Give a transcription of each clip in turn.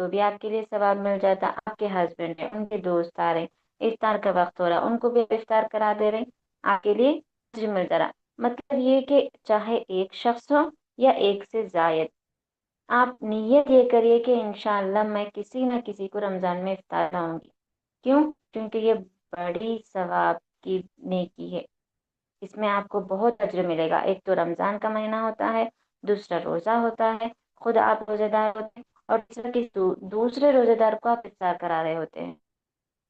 تو بھی آپ کے لیے ثواب مل جاتا. آپ کے ہسبینڈ ہیں، ان کے دوست آ رہے ہیں، افطار کا وقت ہو رہا، ان کو بھی افطار کرا دے رہے ہیں، آپ کے لیے اجر مل جا رہا. مطلب یہ کہ چاہے ایک شخص ہو یا ایک سے زائد، آپ نیت یہ کریے کہ انشاءاللہ میں کسی نہ کسی کو رمضان میں افطار کراؤں گی. کیوں؟ کیونکہ یہ بڑی ثواب کی نیکی ہے، اس میں آپ کو بہت اجر ملے گا. ایک تو رمضان کا مہینہ ہوتا ہے، دوسرا روزہ ہوتا ہے، خود آپ روزے دار ہوتے ہیں، اور تیسرا کہ دوسرے روزے دار کو آپ افطار کرا رہے ہوتے ہیں.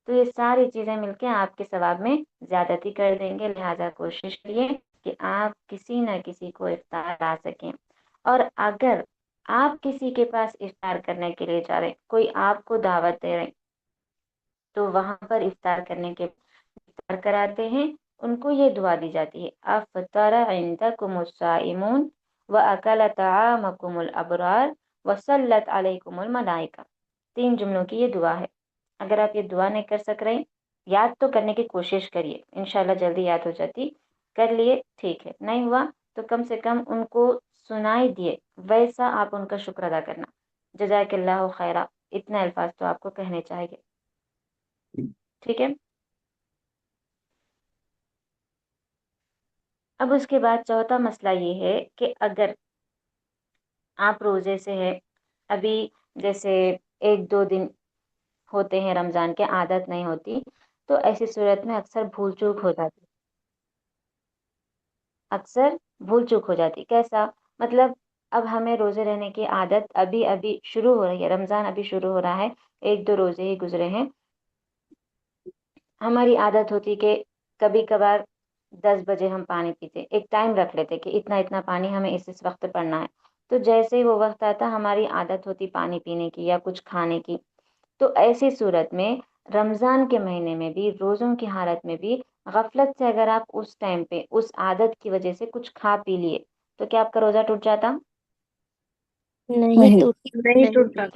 تو یہ ساری چیزیں مل کے آپ کے ثواب میں زیادتی کر دیں گے. لہٰذا کوشش کریے کہ آپ کسی نہ کسی کو افطار لا سکیں. اور اگر آپ کسی کے پاس افطار کرنے کے لیے جا رہے، کوئی آپ کو دعوت دے رہے، تو وہاں پر افطار کرنے کے افطار کراتے ہیں، ان کو یہ دعا دی جاتی ہے: افطر عندکم الصائمون واکل طعامکم الابرار وصلت علیکم الملائکہ. 3 جملوں کی یہ دعا ہے. اگر آپ یہ دعا نہیں کر سک رہے، یاد تو کرنے کی کوشش کریے، انشاءاللہ جلدی یاد ہو جاتی. کر لیے ٹھیک ہے، نہیں ہوا تو کم سے کم ان کو سنائی دیے ویسا آپ ان کا شکر ادا کرنا. جزاک اللہ خیرہ، اتنے الفاظ تو آپ کو کہنے چاہیے. ٹھیک ہے. اب اس کے بعد چوتھا مسئلہ یہ ہے کہ اگر آپ روزے سے ہے، ابھی جیسے 1-2 دن ہوتے ہیں رمضان کے، عادت نہیں ہوتی، تو ایسی صورت میں اکثر بھول چوک ہو جاتی. کیسا؟ مطلب اب ہمیں روزے رہنے کی عادت ابھی ابھی شروع ہو رہی ہے، رمضان ابھی شروع ہو رہا ہے، 1-2 روزے ہی گزرے ہیں. ہماری عادت ہوتی کہ کبھی کبھار 10 بجے ہم پانی پیتے، ایک ٹائم رکھ لیتے کہ اتنا اتنا پانی ہمیں اس وقت پڑنا ہے. تو جیسے ہی وہ وقت آتا، ہماری عادت ہوتی پانی پینے کی یا کچھ کھانے کی. تو ایسی صورت میں رمضان کے مہینے میں بھی، روزوں کی حالت میں بھی غفلت سے اگر آپ اس ٹائم پہ اس عادت کی وجہ سے کچھ کھا پی لیے، تو کیا آپ کا روزہ ٹوٹ جاتا؟ نہیں تو نہیں نہیں. ٹوٹتا.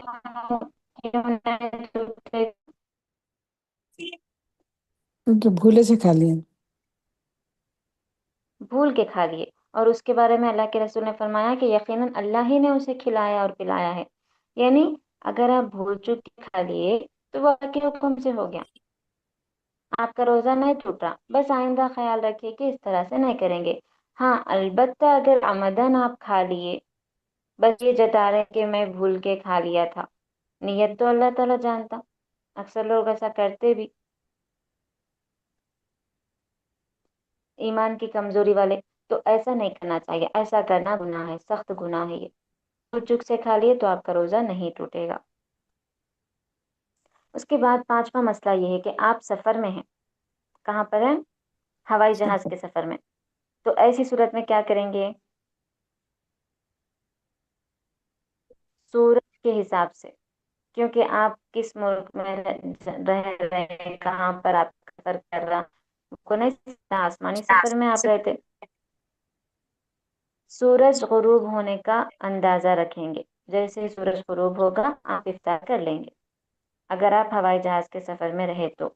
تو بھولے سے کھا لیا. بھول کے کھا لیے، اور اس کے بارے میں اللہ کے رسول نے فرمایا کہ یقیناً اللہ ہی نے اسے کھلایا اور پلایا ہے. یعنی اگر آپ بھول چک کے کھا لیے تو وہ اللہ کے حکم سے ہو گیا، آپ کا روزہ نہیں ٹوٹا. بس آئندہ خیال رکھیے کہ اس طرح سے نہیں کریں گے. ہاں البتہ اگر عمدن آپ کھا لیے، بس یہ جتا رہے کہ میں بھول کے کھا لیا تھا، نیت تو اللہ تعالیٰ جانتا، اکثر لوگ ایسا کرتے بھی، ایمان کی کمزوری والے. تو ایسا نہیں کرنا چاہیے، ایسا کرنا گناہ ہے، سخت گناہ ہے یہ. بھول چک سے کھا لیے تو آپ کا روزہ نہیں ٹوٹے گا. اس کے بعد 5واں مسئلہ یہ ہے کہ آپ سفر میں ہیں. کہاں پر ہیں؟ ہوائی جہاز کے سفر میں. تو ایسی صورت میں کیا کریں گے؟ سورج کے حساب سے، کیونکہ آپ کس ملک میں رہ رہے ہیں، کہاں پر آپ سفر کر رہا کو نہیں سکتا. آسمانی سفر میں آپ رہتے، سورج غروب ہونے کا اندازہ رکھیں گے. جیسے ہی سورج غروب ہوگا آپ افطار کر لیں گے، اگر آپ ہوائی جہاز کے سفر میں رہے تو.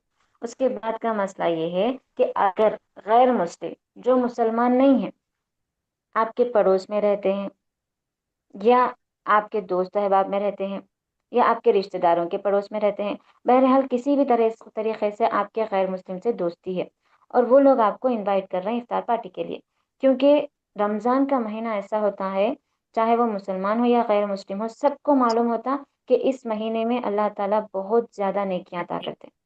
اس کے بعد کا مسئلہ یہ ہے کہ اگر غیر مسلم، جو مسلمان نہیں ہیں، آپ کے پڑوس میں رہتے ہیں، یا آپ کے دوست احباب میں رہتے ہیں، یا آپ کے رشتہ داروں کے پڑوس میں رہتے ہیں، بہرحال کسی بھی طریقے سے آپ کے غیر مسلم سے دوستی ہے، اور وہ لوگ آپ کو انوائٹ کر رہے ہیں افطار پارٹی کے لیے. کیونکہ رمضان کا مہینہ ایسا ہوتا ہے، چاہے وہ مسلمان ہو یا غیر مسلم ہو، سب کو معلوم ہوتا کہ اس مہینے میں اللہ تعالیٰ بہت زیادہ نیکیاں عطا کرتے ہیں.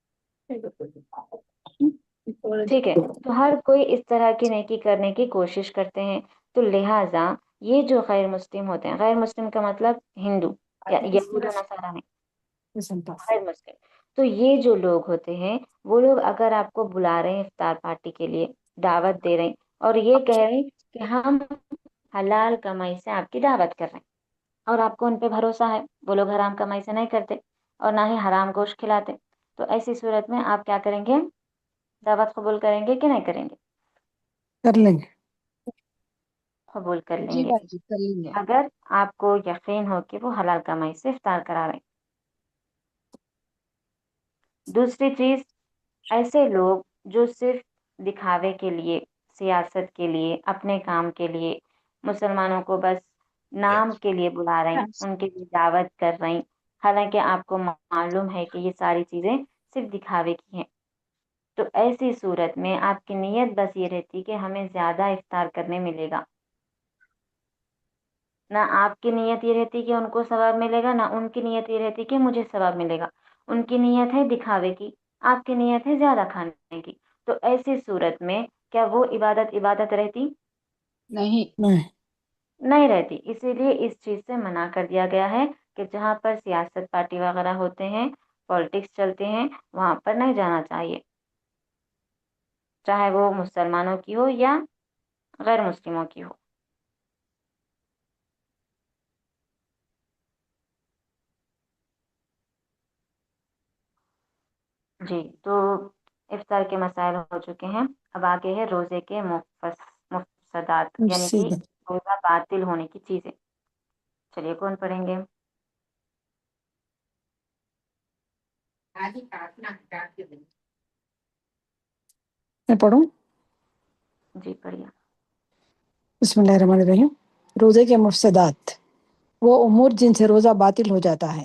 ٹھیک ہے، تو ہر کوئی اس طرح کی نیکی کرنے کی کوشش کرتے ہیں. تو لہٰذا یہ جو غیر مسلم ہوتے ہیں، غیر مسلم کا مطلب ہندو یا یہود و نصارہ نہیں، غیر مسلم. تو یہ جو لوگ ہوتے ہیں، وہ لوگ اگر آپ کو بلا رہے ہیں افطار پارٹی کے لیے، دعوت دے رہے ہیں، اور یہ کہہ رہے ہیں کہ ہم حلال کمائی سے آپ کی دعوت کر رہے ہیں، اور آپ کو ان پہ بھروسہ ہے، وہ لوگ حرام کمائی سے نہیں کرتے اور نہ ہی حرام گوشت کھلاتے، تو ایسی صورت میں آپ کیا کریں گے؟ دعوت قبول کریں گے کہ نہیں کریں گے؟ کر لیں گے. قبول کر لیں جی گے، بھائی جی کر لیں گے. اگر آپ کو یقین ہو کہ وہ حلال کمائی سے افطار کرا رہے ہیں. دوسری چیز، ایسے لوگ جو صرف دکھاوے کے لیے، سیاست کے لیے، اپنے کام کے لیے مسلمانوں کو بس نام کے لیے بلا رہے ہیں، ان کے لیے دعوت کر رہے ہیں، حالانکہ آپ کو معلوم ہے کہ یہ ساری چیزیں صرف دکھاوے کی ہیں۔ تو ایسی صورت میں آپ کی نیت بس یہ رہتی کہ ہمیں زیادہ افطار کرنے ملے گا، نہ آپ کی نیت یہ رہتی کہ ان کو ثواب ملے گا، نہ ان کی نیت یہ رہتی کہ مجھے ثواب ملے گا۔ ان کی نیت ہے دکھاوے کی، آپ کی نیت ہے زیادہ کھانے کی۔ تو ایسی صورت میں کیا وہ عبادت رہتی؟ نہیں، نہیں، نہیں رہتی۔ اسی لیے اس چیز سے منع کر دیا گیا ہے کہ جہاں پر سیاست پارٹی وغیرہ ہوتے ہیں، پالیٹکس چلتے ہیں، وہاں پر نہیں جانا چاہیے، چاہے وہ مسلمانوں کی ہو یا غیر مسلموں کی ہو۔ جی، تو افطار کے مسائل ہو چکے ہیں، اب آگے ہے روزے کے مفسدات، یعنی کہ مفسد روزہ باطل ہونے کی چیزیں۔ چلیے کون پڑھیں گے؟ میں پڑھوں؟ جی پڑھیے۔ بسم اللہ الرحمن الرحیم۔ روزے کے مفسدات، وہ امور جن سے روزہ باطل ہو جاتا ہے،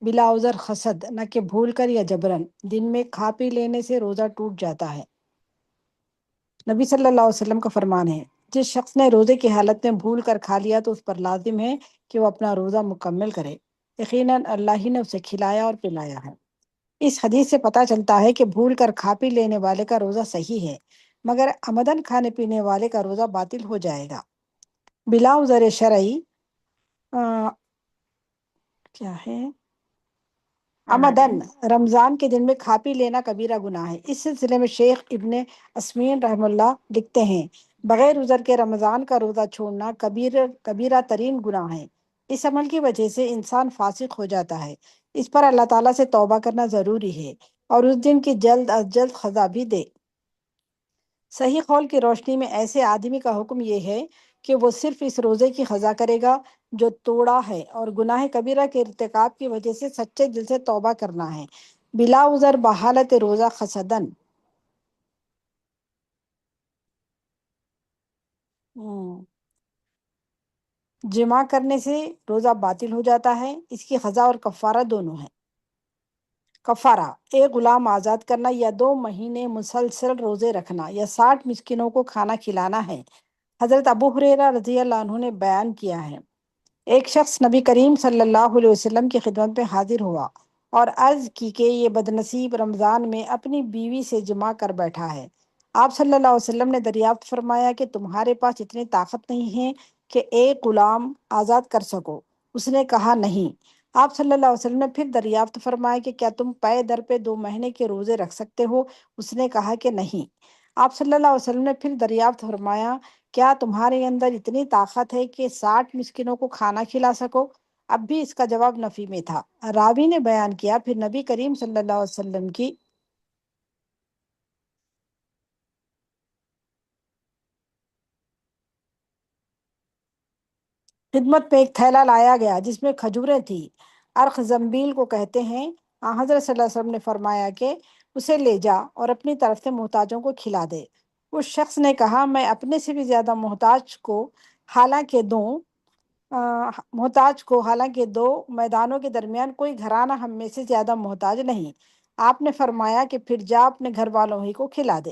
بلا عذر حسد، نہ کہ بھول کر یا جبرن۔ دن میں کھا پی لینے سے روزہ ٹوٹ جاتا ہے۔ نبی صلی اللہ علیہ وسلم کا فرمان ہے، جس شخص نے روزے کی حالت میں بھول کر کھا لیا تو اس پر لازم ہے کہ وہ اپنا روزہ مکمل کرے، یقیناً اللہ ہی نے اسے کھلایا اور پلایا ہے۔ اس حدیث سے پتہ چلتا ہے کہ بھول کر کھا پی لینے والے کا روزہ صحیح ہے، مگر عمدن کھانے پینے والے کا روزہ باطل ہو جائے گا۔ بلا عذر شرعی کیا ہے؟ عمدن رمضان کے دن میں کھا پی لینا کبیرہ گناہ ہے۔ اس سلسلے میں شیخ ابن اسمین رحم اللہ لکھتے ہیں، بغیر عذر کے رمضان کا روزہ چھوڑنا کبیرہ ترین گناہ ہے۔ اس عمل کی وجہ سے انسان فاسق ہو جاتا ہے۔ اس پر اللہ تعالیٰ سے توبہ کرنا ضروری ہے اور اس دن کی جلد از جلد قضا بھی دے۔ صحیح قول کی روشنی میں ایسے آدمی کا حکم یہ ہے کہ وہ صرف اس روزے کی قضا کرے گا جو توڑا ہے، اور گناہ کبیرہ کے ارتکاب کی وجہ سے سچے دل سے توبہ کرنا ہے، بلا عذر بحالت روزہ حسدن۔ جمع کرنے سے روزہ باطل ہو جاتا ہے۔ اس کی قضا اور کفارہ دونوں ہیں۔ کفارہ: ایک غلام آزاد کرنا، یا 2 مہینے مسلسل روزے رکھنا، یا 60 مسکینوں کو کھانا کھلانا ہے۔ حضرت ابو ہریرہ رضی اللہ عنہ نے بیان کیا ہے، ایک شخص نبی کریم صلی اللہ علیہ وسلم کی خدمت میں حاضر ہوا اور عرض کی کہ یہ بدنصیب رمضان میں اپنی بیوی سے جمع کر بیٹھا ہے۔ آپ صلی اللہ علیہ وسلم نے دریافت فرمایا کہ تمہارے پاس اتنی طاقت نہیں ہے کہ ایک غلام آزاد کر سکو؟ اس نے کہا نہیں۔ آپ صلی اللہ علیہ وسلم نے پھر دریافت فرمایا کہ کیا تم پے در پہ 2 مہینے کے روزے رکھ سکتے ہو؟ اس نے کہا کہ نہیں۔ آپ صلی اللہ علیہ وسلم نے پھر دریافت فرمایا، کیا تمہارے اندر اتنی طاقت ہے کہ 60 مسکینوں کو کھانا کھلا سکو؟ اب بھی اس کا جواب نفی میں تھا۔ راوی نے بیان کیا، پھر نبی کریم صلی اللہ علیہ وسلم کی خدمت میں ایک تھیلا لایا گیا جس میں کھجوریں تھیں، ارخ زنبیل کو کہتے ہیں۔ حضرت صلی اللہ علیہ وسلم نے فرمایا کہ اسے لے جا اور اپنی طرف سے محتاجوں کو کھلا دے۔ اس شخص نے کہا، میں اپنے سے بھی زیادہ حالانکہ دو میدانوں کے درمیان کوئی گھرانہ ہم میں سے زیادہ محتاج نہیں۔ آپ نے فرمایا کہ پھر جا اپنے گھر والوں ہی کو کھلا دے۔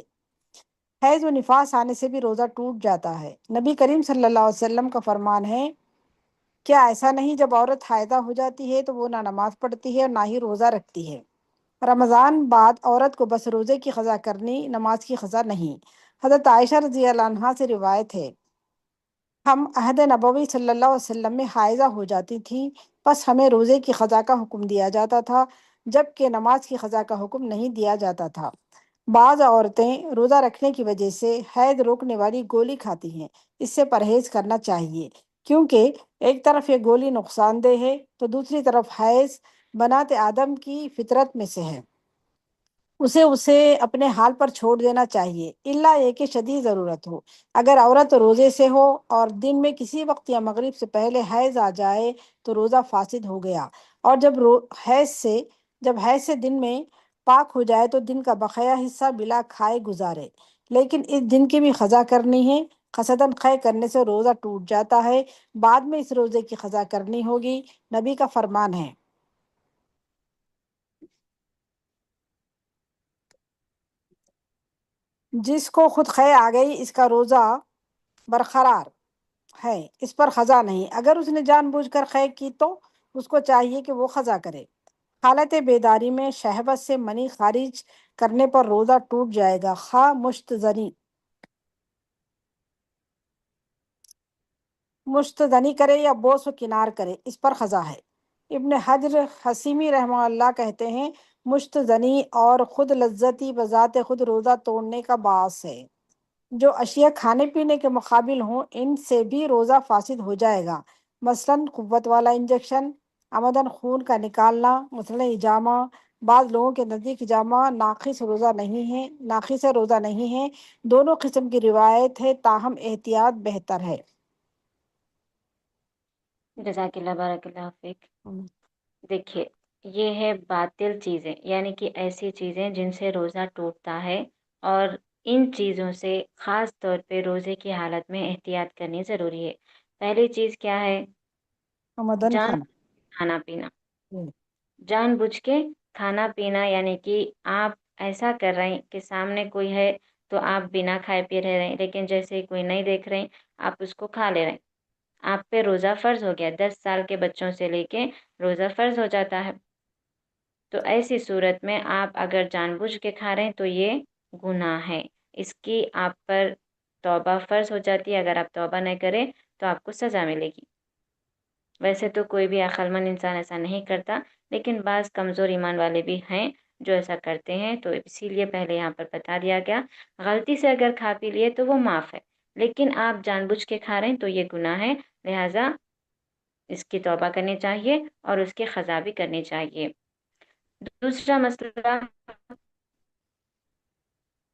حیض و نفاس آنے سے بھی روزہ ٹوٹ جاتا ہے۔ نبی کریم صلی اللہ علیہ وسلم کا فرمان ہے، کیا ایسا نہیں جب عورت حائضہ ہو جاتی ہے تو وہ نہ نماز پڑھتی ہے اور نہ ہی روزہ رکھتی ہے؟ رمضان بعد عورت کو بس روزے کی قضا کرنی، نماز کی قضا نہیں۔ حضرت عائشہ رضی اللہ عنہا سے روایت ہے، ہم عہد نبوی صلی اللہ علیہ وسلم میں حائضہ ہو جاتی تھیں، بس ہمیں روزے کی قضا کا حکم دیا جاتا تھا، جبکہ نماز کی قضا کا حکم نہیں دیا جاتا تھا۔ بعض عورتیں روزہ رکھنے کی وجہ سے حیض روکنے والی گولی کھاتی ہیں، اس سے پرہیز کرنا چاہیے، کیونکہ ایک طرف یہ گولی نقصان دہ ہے تو دوسری طرف حیض بنات آدم کی فطرت میں سے ہے، اسے اپنے حال پر چھوڑ دینا چاہیے، الا یہ کہ شدید ضرورت ہو۔ اگر عورت روزے سے ہو اور دن میں کسی وقت یا مغرب سے پہلے حیض آ جائے تو روزہ فاسد ہو گیا، اور جب حیض سے دن میں پاک ہو جائے تو دن کا بقیہ حصہ بلا کھائے گزارے، لیکن اس دن کی بھی قضا کرنی ہے۔ قصداً قے کرنے سے روزہ ٹوٹ جاتا ہے، بعد میں اس روزے کی قضا کرنی ہوگی۔ نبی کا فرمان ہے، جس کو خود خے آ گئی اس کا روزہ برقرار ہے، اس پر قضا نہیں۔ اگر اس نے جان بوجھ کر خے کی تو اس کو چاہیے کہ وہ قضا کرے۔ حالت بیداری میں شہوت سے منی خارج کرنے پر روزہ ٹوٹ جائے گا، خواہ مشتزنی کرے یا بوس و کنار کرے، اس پر قضا ہے۔ ابن حجر حسیمی رحمہ اللہ کہتے ہیں مشتزنی اور خود لذتی بذات خود روزہ توڑنے کا باعث ہے۔ جو اشیاء کھانے پینے کے مقابل ہوں ان سے بھی روزہ فاسد ہو جائے گا، مثلاً قوت والا انجیکشن، عمدن خون کا نکالنا، مثلاً ہجامہ۔ بعض لوگوں کے نزدیک ہجامہ ناقص روزہ نہیں ہے، دونوں قسم کی روایت ہے، تاہم احتیاط بہتر ہے۔ جزاک اللہ، بارک اللہ فیک۔ دیکھیے، یہ ہے باطل چیزیں، یعنی کہ ایسی چیزیں جن سے روزہ ٹوٹتا ہے، اور ان چیزوں سے خاص طور پہ روزے کی حالت میں احتیاط کرنی ضروری ہے۔ پہلی چیز کیا ہے؟ عمدن کھانا پینا، ہوں۔ جان بوجھ کے کھانا پینا، یعنی کہ آپ ایسا کر رہے ہیں کہ سامنے کوئی ہے تو آپ بنا کھائے پی رہ رہے ہیں، لیکن جیسے کوئی نہیں دیکھ رہے ہیں آپ اس کو کھا لے رہے ہیں، آپ پہ روزہ فرض ہو گیا۔ 10 سال کے بچوں سے لے کے روزہ فرض ہو جاتا ہے۔ تو ایسی صورت میں آپ اگر جان بوجھ کے کھا رہے ہیں تو یہ گناہ ہے، اس کی آپ پر توبہ فرض ہو جاتی ہے۔ اگر آپ توبہ نہ کریں تو آپ کو سزا ملے گی۔ ویسے تو کوئی بھی عقل مند انسان ایسا نہیں کرتا، لیکن بعض کمزور ایمان والے بھی ہیں جو ایسا کرتے ہیں، تو اسی لیے پہلے یہاں پر بتا دیا گیا۔ غلطی سے اگر کھا پی لیے تو وہ معاف ہے، لیکن آپ جان بوجھ کے کھا رہے ہیں تو یہ گناہ ہے، لہٰذا اس کی توبہ کرنی چاہیے اور اس کی قضا بھی کرنی چاہیے۔ دوسرا مسئلہ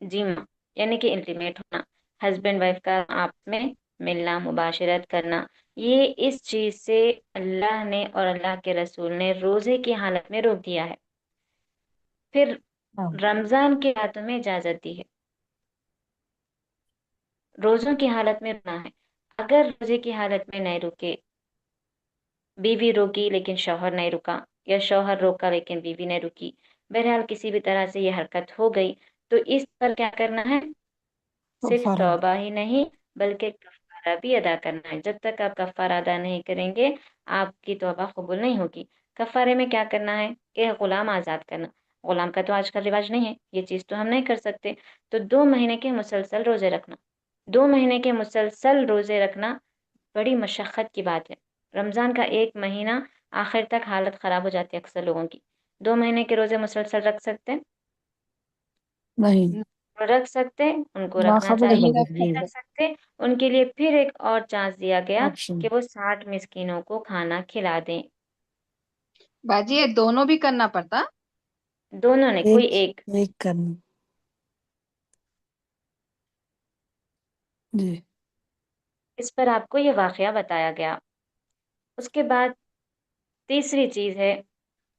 جیما، یعنی کہ انٹیمیٹ ہونا، ہسبینڈ وائف کا آپ میں ملنا، مباشرت کرنا، یہ اس چیز سے اللہ نے اور اللہ کے رسول نے روزے کی حالت میں روک دیا ہے۔ پھر رمضان کے راتوں میں اجازت دی ہے، روزوں کی حالت میں رکنا ہے۔ اگر روزے کی حالت میں نہیں رکے، بیوی روکی لیکن شوہر نہیں رکا، یا شوہر روکا لیکن بیوی نہیں رکی، بہرحال کسی بھی طرح سے یہ حرکت ہو گئی، تو اس پر کیا کرنا ہے؟ صرف توبہ ہی نہیں بلکہ کفارہ بھی ادا کرنا ہے۔ جب تک آپ کفارہ ادا نہیں کریں گے آپ کی توبہ قبول نہیں ہوگی۔ کفارے میں کیا کرنا ہے؟ ایک غلام آزاد کرنا۔ غلام کا تو آج کل رواج نہیں ہے، یہ چیز تو ہم نہیں کر سکتے، تو 2 مہینے کے مسلسل روزے رکھنا۔ 2 مہینے کے مسلسل روزے رکھنا بڑی مشقت کی بات ہے۔ رمضان کا 1 مہینہ آخر تک حالت خراب ہو جاتی ہے اکثر لوگوں کی۔ 2 مہینے کے روزے مسلسل رکھ سکتے نہیں رکھ سکتے، ان کو رکھنا باخبر چاہیے۔ نہیں بدل رکھ سکتے، ان کے لیے پھر ایک اور چانس دیا گیا آپشن کہ وہ 60 مسکینوں کو کھانا کھلا دیں۔ باجی یہ دونوں بھی کرنا پڑتا؟ دونوں نے، کوئی ایک۔ ایک کرنا جی۔ اس پر آپ کو یہ واقعہ بتایا گیا۔ اس کے بعد تیسری چیز ہے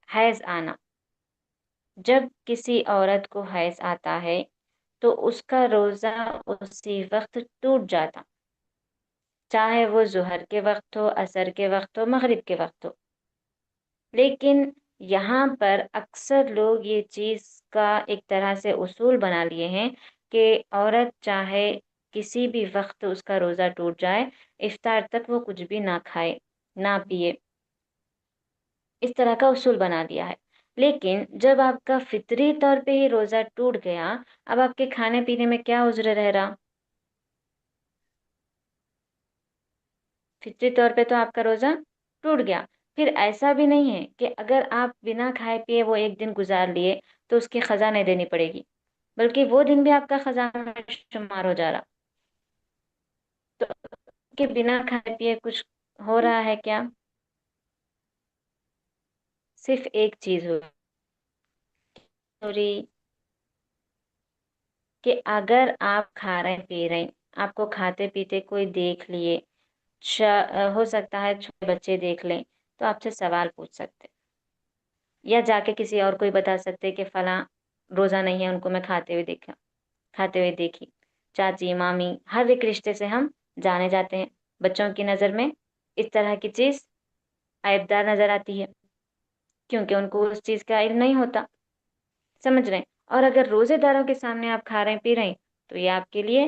حیض آنا۔ جب کسی عورت کو حیض آتا ہے تو اس کا روزہ اسی وقت ٹوٹ جاتا، چاہے وہ ظہر کے وقت ہو، عصر کے وقت ہو، مغرب کے وقت ہو۔ لیکن یہاں پر اکثر لوگ یہ چیز کا ایک طرح سے اصول بنا لیے ہیں کہ عورت چاہے کسی بھی وقت اس کا روزہ ٹوٹ جائے، افطار تک وہ کچھ بھی نہ کھائے نہ پیے، اس طرح کا اصول بنا دیا ہے۔ لیکن جب آپ کا فطری طور پہ ہی روزہ ٹوٹ گیا، اب آپ کے کھانے پینے میں کیا عذر رہ رہا؟ فطری طور پہ تو آپ کا روزہ ٹوٹ گیا۔ پھر ایسا بھی نہیں ہے کہ اگر آپ بنا کھائے پیے وہ 1 دن گزار لیے تو اس کی قضا نہیں دینی پڑے گی، بلکہ وہ دن بھی آپ کا قضا میں شمار ہو جا رہا۔ تو کہ بنا کھائے پیے کچھ ہو رہا ہے کیا؟ صرف ایک چیز ہو رہی کہ اگر آپ کھا رہے ہیں پی رہے ہیں، آپ کو کھاتے پیتے کوئی دیکھ لیے، ہو سکتا ہے چھوٹے بچے دیکھ لیں، تو آپ سے سوال پوچھ سکتے، یا جا کے کسی اور کوئی بتا سکتے کہ فلاں روزہ نہیں ہے، ان کو میں کھاتے ہوئے دیکھی۔ چاچی، مامی، ہر ایک رشتے سے ہم جانے جاتے ہیں۔ بچوں کی نظر میں اس طرح کی چیز عیبدار نظر آتی ہے، کیونکہ ان کو اس چیز کا علم نہیں ہوتا، سمجھ رہے ہیں۔ اور اگر روزے داروں کے سامنے آپ کھا رہے ہیں پی رہے ہیں تو یہ آپ کے لیے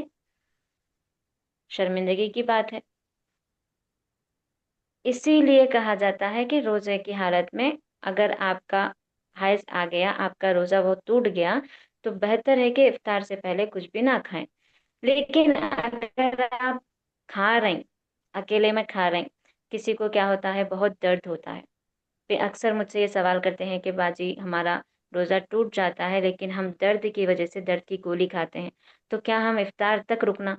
شرمندگی کی بات ہے۔ اسی لیے کہا جاتا ہے کہ روزے کی حالت میں اگر آپ کا حیض آ گیا، آپ کا روزہ وہ ٹوٹ گیا، تو بہتر ہے کہ افطار سے پہلے کچھ بھی نہ کھائیں۔ لیکن اگر آپ کھا رہیں، اکیلے میں کھا رہیں، کسی کو کیا ہوتا ہے بہت درد ہوتا ہے، پھر اکثر مجھ سے یہ سوال کرتے ہیں کہ باجی ہمارا روزہ ٹوٹ جاتا ہے لیکن ہم درد کی وجہ سے درد کی گولی کھاتے ہیں، تو کیا ہم افطار تک رکنا؟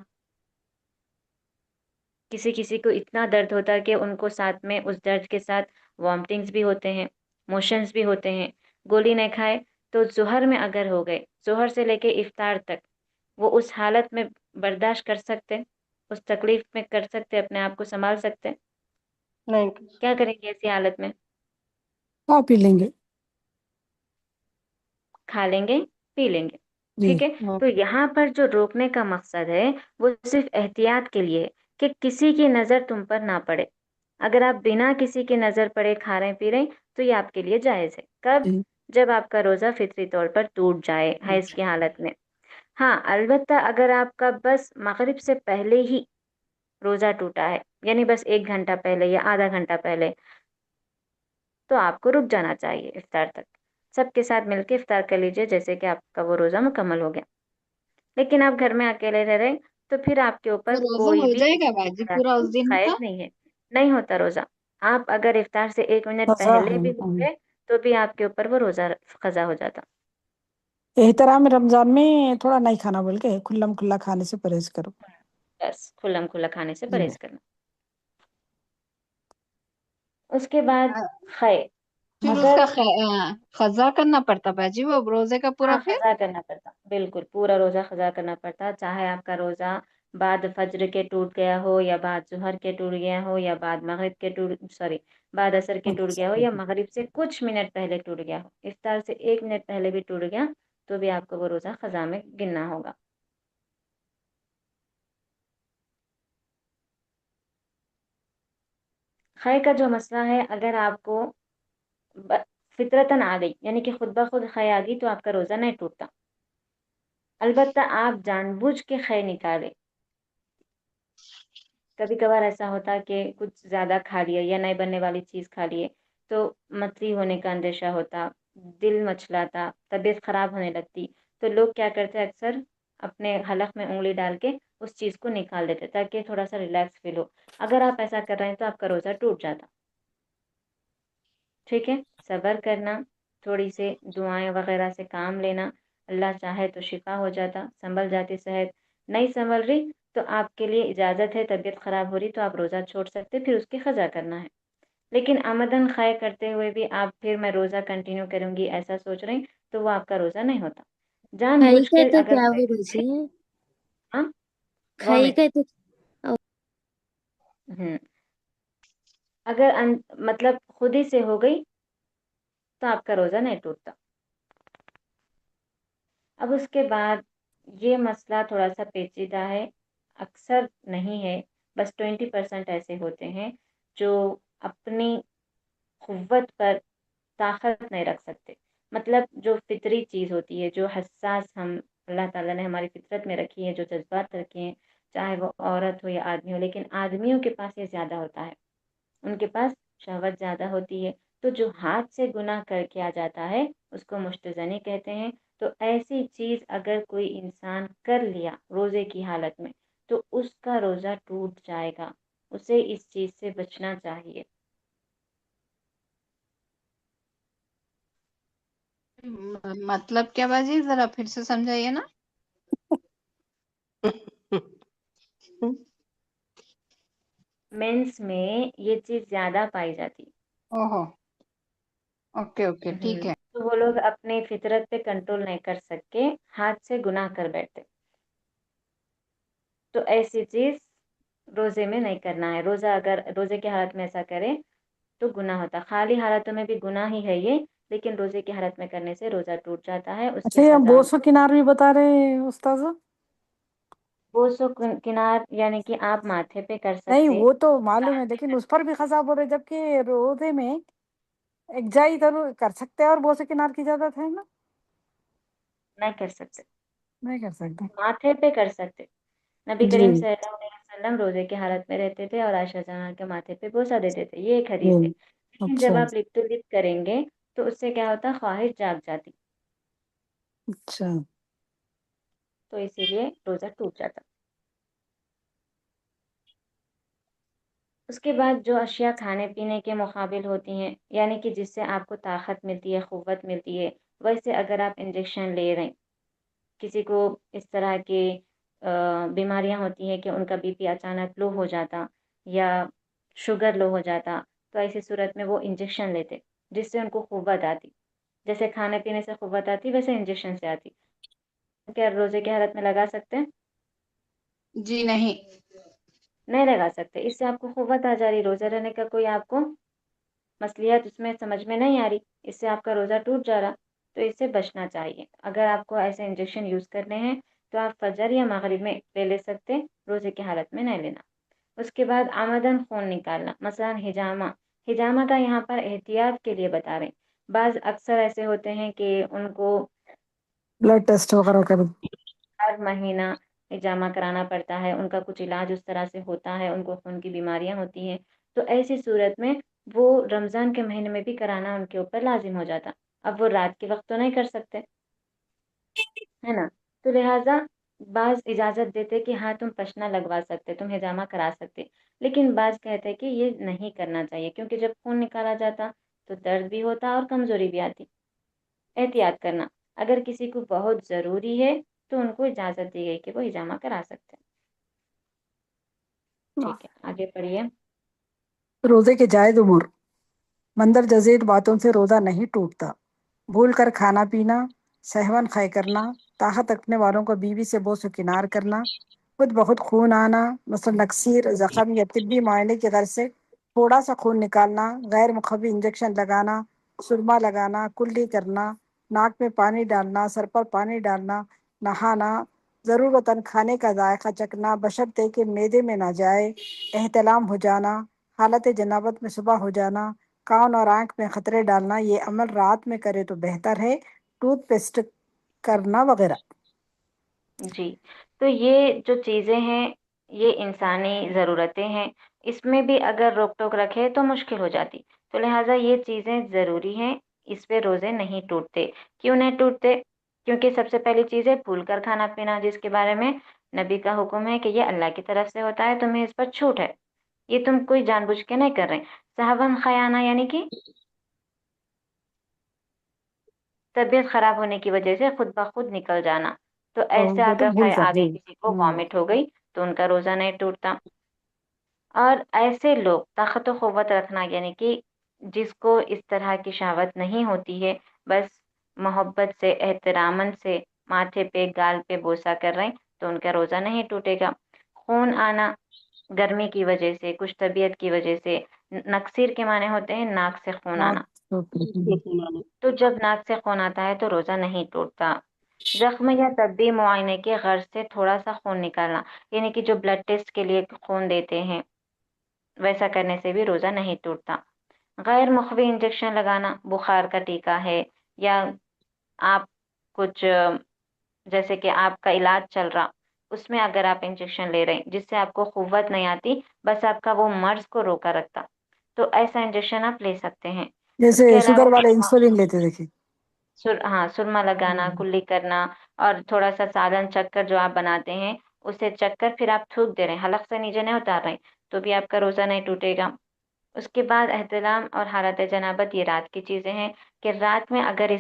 کسی کسی کو اتنا درد ہوتا ہے کہ ان کو ساتھ میں اس درد کے ساتھ وامٹنگز بھی ہوتے ہیں، موشنز بھی ہوتے ہیں، گولی نہیں کھائے تو ظہر میں اگر ہو گئے، ظہر سے لے کے افطار تک وہ اس حالت میں برداشت کر سکتے، اس تکلیف میں کر سکتے، اپنے آپ کو سنبھال سکتے؟ نہیں کیا کریں گے ایسی حالت میں؟ کھا پی لیں گے کھا لیں گے، پی لیں گے، جی۔ ٹھیک ہے۔ تو یہاں پر جو روکنے کا مقصد ہے وہ صرف احتیاط کے لیے ہے کہ کسی کی نظر تم پر نہ پڑے۔ اگر آپ بنا کسی کی نظر پڑے کھا رہے پی رہے تو یہ آپ کے لیے جائز ہے۔ کب؟ جی۔ جب آپ کا روزہ فطری طور پر ٹوٹ جائے حیض کی حالت میں۔ ہاں البتہ اگر آپ کا بس مغرب سے پہلے ہی روزہ ٹوٹا ہے، یعنی بس 1 گھنٹہ پہلے یا آدھا گھنٹہ پہلے، تو آپ کو رک جانا چاہیے افطار تک، سب کے ساتھ مل کے افطار کر لیجئے جیسے کہ آپ کا وہ روزہ مکمل ہو گیا۔ لیکن آپ گھر میں اکیلے رہ رہے تو پھر آپ کے اوپر تو روزہ کوئی ہو بھی جائے گا کسی باجی طرح پورا کی اس دن قید کا؟ نہیں ہے، نہیں ہوتا روزہ۔ آپ اگر افطار سے 1 منٹ قضا پہلے ہے۔ بھی ہو گئے تو بھی آپ کے اوپر وہ روزہ قضا ہو جاتا۔ احترام رمضان میں تھوڑا نہیں کھانا بول کے کھلم کھلا کھانے سے پرہیز کرو۔ بس کھلم کھلا کھانے سے جی۔ پرہیز کرنا۔ اس کے بعد خے، پھر اس اگر کا قضا کرنا پڑتا باجی وہ روزے کا پورا ہاں پھر؟ قضا کرنا پڑتا، بالکل پورا روزہ قضا کرنا پڑتا، چاہے آپ کا روزہ بعد فجر کے ٹوٹ گیا ہو یا بعد ظہر کے ٹوٹ گیا ہو یا بعد مغرب کے بعد عصر کے ٹوٹ گیا ہو یا مغرب سے کچھ منٹ پہلے ٹوٹ گیا ہو، افطار سے 1 منٹ پہلے بھی ٹوٹ گیا تو بھی آپ کو وہ روزہ قضا میں گننا ہوگا۔ خے کا جو مسئلہ ہے، اگر آپ کو فطرتاً آ گئی، یعنی کہ خود بخود خے آ گئی تو آپ کا روزہ نہیں ٹوٹتا، البتہ آپ جان بوجھ کے خے نکالے۔ کبھی کبھار ایسا ہوتا کہ کچھ زیادہ کھا لیے یا نہیں بننے والی چیز کھا لیے تو متلی ہونے کا اندیشہ ہوتا، دل مچلاتا، طبیعت خراب ہونے لگتی، تو لوگ کیا کرتے اکثر اپنے حلق میں انگلی ڈال کے اس چیز کو نکال دیتے تاکہ تھوڑا سا ریلیکس فیل ہو۔ اگر آپ ایسا کر رہے ہیں تو آپ کا روزہ ٹوٹ جاتا، ٹھیک ہے۔ صبر کرنا، تھوڑی سے دعائیں وغیرہ سے کام لینا، اللہ چاہے تو شفا ہو جاتا، سنبھل جاتی صحت، نہیں سنبھل رہی تو آپ کے لیے اجازت ہے، طبیعت خراب ہو رہی تو آپ روزہ چھوڑ سکتے، پھر اس کی قضا کرنا ہے۔ لیکن آمدن خے کرتے ہوئے بھی آپ پھر میں روزہ کنٹینیو کروں گی ایسا سوچ رہے ہیں تو وہ آپ کا روزہ نہیں ہوتا۔ جان کھائی بوجھ کا کے تو اگر کیا خے وہ کر روزے رہے ہے؟ ہاں کھائی وامٹ کا تو اگر مطلب خود ہی سے ہو گئی تو آپ کا روزہ نہیں ٹوٹتا۔ اب اس کے بعد یہ مسئلہ تھوڑا سا پیچیدہ ہے، اکثر نہیں ہے، بس 20% ایسے ہوتے ہیں جو اپنی قوت پر طاقت نہیں رکھ سکتے، مطلب جو فطری چیز ہوتی ہے، جو حساس ہم اللہ تعالیٰ نے ہماری فطرت میں رکھی ہے، جو جذبات رکھے ہیں، چاہے وہ عورت ہو یا آدمی ہو، لیکن آدمیوں کے پاس یہ زیادہ ہوتا ہے، ان کے پاس شہوت زیادہ ہوتی ہے، تو جو ہاتھ سے گناہ کر کے آ جاتا ہے اس کو مشتزنی کہتے ہیں۔ تو ایسی چیز اگر کوئی انسان کر لیا روزے کی حالت میں تو اس کا روزہ ٹوٹ جائے گا، اسے اس چیز سے بچنا چاہیے۔ مطلب کیا باجی ذرا پھر سے سمجھائیے نا۔ مینس میں یہ چیز زیادہ پائی جاتی، اوہو، اوکے اوکے ٹھیک ہے۔ تو وہ لوگ اپنی فطرت پہ کنٹرول نہیں کر سکے، ہاتھ سے گناہ کر بیٹھتے، تو ایسی چیز روزے میں نہیں کرنا ہے۔ روزہ اگر روزے کی حالت میں ایسا کرے تو گناہ ہوتا، خالی حالتوں میں بھی گناہ ہی ہے یہ، لیکن روزے کی حالت میں کرنے سے روزہ ٹوٹ جاتا ہے، اس کی اچھا یہ قضا بوسو کنار بھی بتا رہے ہیں استاذہ؟ بوسو کنار یعنی کہ آپ ماتھے پہ کر نہیں سکتے، وہ تو معلوم ہے لیکن اس پر بھی قضا بول رہے جبکہ روزے میں ایک جائی ضرور کر سکتے ہیں اور بوسو کنار کی اجازت ہے نا؟ نہیں کر سکتے، نہیں کر سکتے ماتھے پہ کر سکتے. نبی جی کریم صلی اللہ علیہ وسلم روزے کی حالت میں رہتے تھے اور عائشہ جہاں کے ماتھے پہ بوسہ دیتے تھے، یہ ایک جی حدیث ہے. لیکن اچھا جب آپ لپ ٹو لپ کریں گے تو اس سے کیا ہوتا، خواہش جاگ جاتی، اچھا تو اسی لیے روزہ ٹوٹ جاتا. اس کے بعد جو اشیاء کھانے پینے کے مقابل ہوتی ہیں، یعنی کہ جس سے آپ کو طاقت ملتی ہے، قوت ملتی ہے، ویسے اگر آپ انجیکشن لے رہے ہیں، کسی کو اس طرح کے بیماریاں ہوتی ہیں کہ ان کا بی پی اچانک لو ہو جاتا یا شوگر لو ہو جاتا، تو ایسی صورت میں وہ انجیکشن لیتے جس سے ان کو قوت آتی. جیسے کھانے پینے سے قوت آتی ویسے انجیکشن سے آتی. کیا روزے کی حالت میں لگا سکتے ہیں؟ جی نہیں. نہیں لگا سکتے. اس سے آپ کو قوت آ جا رہی، روزہ رہنے کا کوئی آپ کو مصلحت اس میں سمجھ میں نہیں آ رہی، اس سے آپ کا روزہ ٹوٹ جا رہا، تو اس سے بچنا چاہیے. اگر آپ کو ایسے انجیکشن یوز کرنے ہیں تو آپ فجر یا مغرب میں لے سکتے، روزے کی حالت میں نہیں لینا. اس کے بعد آمدن خون نکالنا، مثلا ہجامہ کا یہاں پر احتیاط کے لیے بتا رہے ہیں. بعض اکثر ایسے ہوتے ہیں کہ ان کو بلڈ ٹیسٹ وغیرہ کر ہر مہینہ ہجامہ کرانا پڑتا ہے، ان کا کچھ علاج اس طرح سے ہوتا ہے، ان کو خون کی بیماریاں ہوتی ہیں، تو ایسی صورت میں وہ رمضان کے مہینے میں بھی کرانا ان کے اوپر لازم ہو جاتا. اب وہ رات کے وقت تو نہیں کر سکتے، ہے نا، تو لہٰذا بعض اجازت دیتے کہ ہاں تم پشنا لگوا سکتے، تم ہجامہ کرا سکتے، لیکن بعض کہتے کہ یہ نہیں کرنا چاہیے کیونکہ جب خون نکالا جاتا تو درد بھی ہوتا اور کمزوری بھی آتی. احتیاط کرنا، اگر کسی کو بہت ضروری ہے تو ان کو اجازت دی گئی کہ وہ ہجامہ کرا سکتے ہیں. ٹھیک ہے، آگے پڑھیے. روزے کے جائز امور. مندر جزید باتوں سے روزہ نہیں ٹوٹتا. بھول کر کھانا پینا، سہون خے کرنا، طاقت رکھنے والوں کو بیوی سے بوس و کنار کرنا، خود بخود خون آنا، مثلا نکسیر، زخم یا طبی معائنے کی غرض سے تھوڑا سا خون نکالنا، غیر مقوی انجیکشن لگانا، سرما لگانا، کلی کرنا، ناک میں پانی ڈالنا، سر پر پانی ڈالنا، نہانا، ضرورتاً کھانے کا ذائقہ چکنا بشرطے کہ معدے میں نہ جائے، احتلام ہو جانا، حالت جنابت میں صبح ہو جانا، کان اور آنکھ میں خطرے ڈالنا، یہ عمل رات میں کرے تو بہتر ہے، ٹوتھ پیسٹ کرنا وغیرہ. جی، تو یہ جو چیزیں ہیں یہ انسانی ضرورتیں ہیں، اس میں بھی اگر روک ٹوک رکھے تو مشکل ہو جاتی، تو لہٰذا یہ چیزیں ضروری ہیں، اس پہ روزے نہیں ٹوٹتے. کیوں نہیں ٹوٹتے؟ کیونکہ سب سے پہلی چیز ہے بھول کر کھانا پینا، جس کے بارے میں نبی کا حکم ہے کہ یہ اللہ کی طرف سے ہوتا ہے، تمہیں اس پر چھوٹ ہے، یہ تم کوئی جان بوجھ کے نہیں کر رہے. صحابن خیانہ یعنی کہ طبیعت خراب ہونے کی وجہ سے خود بخود نکل جانا، تو ایسے وہ تو اگر بھول کر آگے جی. کسی کو وامٹ ہو گئی تو ان کا روزہ نہیں ٹوٹتا. اور ایسے لوگ طاقت و قوت رکھنا، یعنی کہ جس کو اس طرح کی شہوت نہیں ہوتی ہے، بس محبت سے احترامن سے ماتھے پہ گال پہ بوسہ کر رہے ہیں، تو ان کا روزہ نہیں ٹوٹے گا. خون آنا گرمی کی وجہ سے، کچھ طبیعت کی وجہ سے، نکسیر کے معنی ہوتے ہیں ناک سے خون آنا، تو جب ناک سے خون آتا ہے تو روزہ نہیں ٹوٹتا. زخم یا طبی معائنے کے غرض سے تھوڑا سا خون نکالنا، یعنی کہ جو بلڈ ٹیسٹ کے لیے خون دیتے ہیں، ویسا کرنے سے بھی روزہ نہیں ٹوٹتا. غیر مخوی انجیکشن لگانا، بخار کا ٹیکا ہے یا آپ کچھ جیسے کہ آپ کا علاج چل رہا، اس میں اگر آپ انجیکشن لے رہے ہیں جس سے آپ کو قوت نہیں آتی، بس آپ کا وہ مرض کو روکا رکھتا، تو ایسا انجیکشن آپ لے سکتے ہیں. اس جیسے کے شوگر علاوہ والے انسولین لیتے دیکھیے. ہاں سرما لگانا، کلی کرنا، اور تھوڑا سا سالن چکر جو آپ بناتے ہیں اسے چک کر پھر آپ تھوک دے رہے ہیں، حلق سے نیچے نہیں اتار رہے ہیں، تو بھی آپ کا روزہ نہیں ٹوٹے گا. اس کے بعد احتلام اور حالت جنابت، یہ رات کی چیزیں ہیں کہ رات میں اگر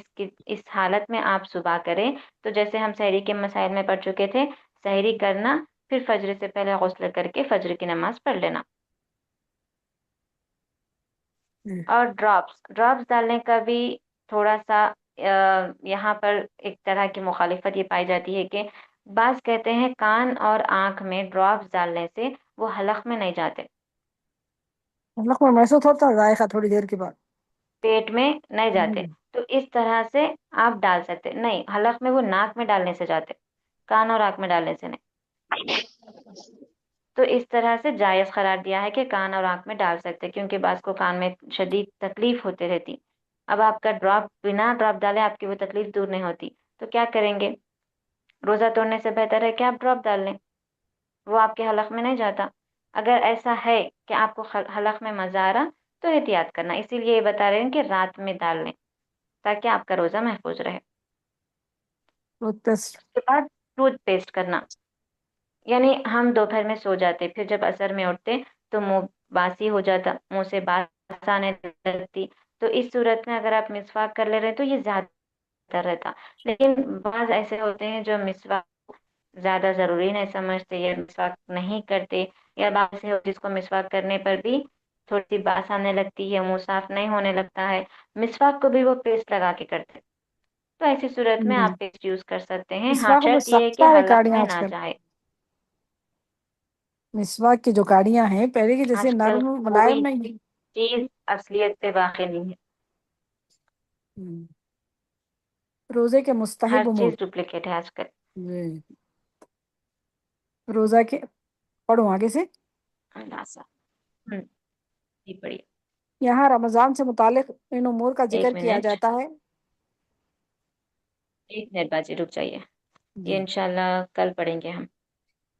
اس حالت میں آپ صبح کریں، تو جیسے ہم سحری کے مسائل میں پڑھ چکے تھے، سحری کرنا پھر فجر سے پہلے غسل کر کے فجر کی نماز پڑھ لینا. اور ڈراپس ڈالنے کا بھی تھوڑا سا یہاں پر ایک طرح کی مخالفت یہ پائی جاتی ہے کہ بعض کہتے ہیں کان اور آنکھ میں ڈراپس ڈالنے سے وہ حلق میں نہیں جاتے، حلق میں محسوس ہوتا ہے ذائقہ تھوڑی دیر کے بعد. پیٹ میں نہیں جاتے، تو اس طرح سے آپ ڈال سکتے. نہیں، حلق میں وہ ناک میں ڈالنے سے جاتے، کان اور آنکھ میں ڈالنے سے نہیں. تو اس طرح سے جائز قرار دیا ہے کہ کان اور آنکھ میں ڈال سکتے، کیونکہ بعض کو کان میں شدید تکلیف ہوتے رہتی. اب آپ کا ڈراپ بنا ڈراپ ڈالے آپ کی وہ تکلیف دور نہیں ہوتی، تو کیا کریں گے؟ روزہ توڑنے سے بہتر ہے کہ آپ ڈراپ ڈال لیں، وہ آپ کے حلق میں نہیں جاتا۔ اگر ایسا ہے کہ آپ کو حلق میں مزہ آ رہا تو احتیاط کرنا، اسی لیے یہ بتا رہے ہیں کہ رات میں ڈال لیں تاکہ آپ کا روزہ محفوظ رہے۔ Tooth paste? اس کے بعد ٹوتھ پیسٹ کرنا، یعنی ہم دوپہر میں سو جاتے، پھر جب عصر میں اٹھتے تو منہ باسی ہو جاتا، منہ سے باس آنے لگتی، تو اس صورت میں اگر آپ مسواک کر لے رہے تو یہ زیادہ بہتر رہتا۔ لیکن بعض ایسے ہوتے ہیں جو مسواک زیادہ ضروری نہیں سمجھتے یا مسواک نہیں کرتے، یا بعض ایسے ہوتے جس کو مسواک کرنے پر بھی تھوڑی سی باس آنے لگتی ہے، منہ صاف نہیں ہونے لگتا ہے، مسواک کو بھی وہ پیسٹ لگا کے کرتے، تو ایسی صورت میں آپ پیسٹ یوز کر سکتے ہیں۔ ہاں، مسواک میں شرط یہ ہے کہ سختہ ہے حلق کاڑیاں میں آج نہ کل، جائے۔ مسواک کی جو کاڑیاں ہیں پہلے کی جیسے آج کل نرم ملائم کوئی نہیں چیز اصلیت پہ واقع نہیں ہے، ہے۔ روزے کے ہر مستحب امور، چیز ڈپلیکیٹ ہے آج کل۔ جی، روزہ کے پڑھوں آگے سے۔ اللہ سا جی پڑھیے۔ یہاں رمضان سے متعلق ان امور کا ایک ذکر کیا منٹ، جاتا ہے۔ ایک منٹ باجی رک جائیے، یہ جی انشاءاللہ کل پڑھیں گے ہم،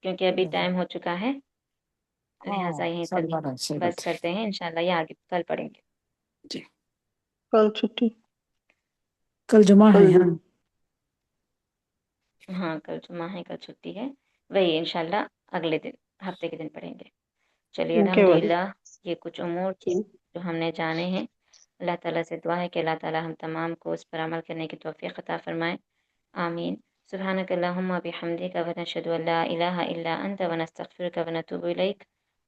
کیونکہ ابھی ٹائم ہو چکا ہے، لہٰذا ہاں، یہیں صحیح تک بات ہے، صحیح بس بات ہے۔ کرتے ہیں، انشاءاللہ یہ آگے کل پڑھیں گے۔ جی، کل چھٹی، کل جمعہ ہے، ہاں۔ ہاں کل جمعہ ہے، کل چھٹی ہے، وہی انشاءاللہ اگلے دن ہفتے کے دن پڑھیں گے۔ چلیے الحمدللہ، یہ کچھ امور جو ہم نے جانے ہیں، اللہ تعالیٰ سے دعا ہے کہ اللہ تعالیٰ ہم تمام کو اس پر عمل کرنے کی توفیق عطا فرمائے، آمین۔ سبحانک اللہم بحمدک ونشہد ان لا الہ الا انت ونستغفرک ونتوب الیک،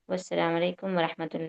والسلام علیکم ورحمۃ اللہ۔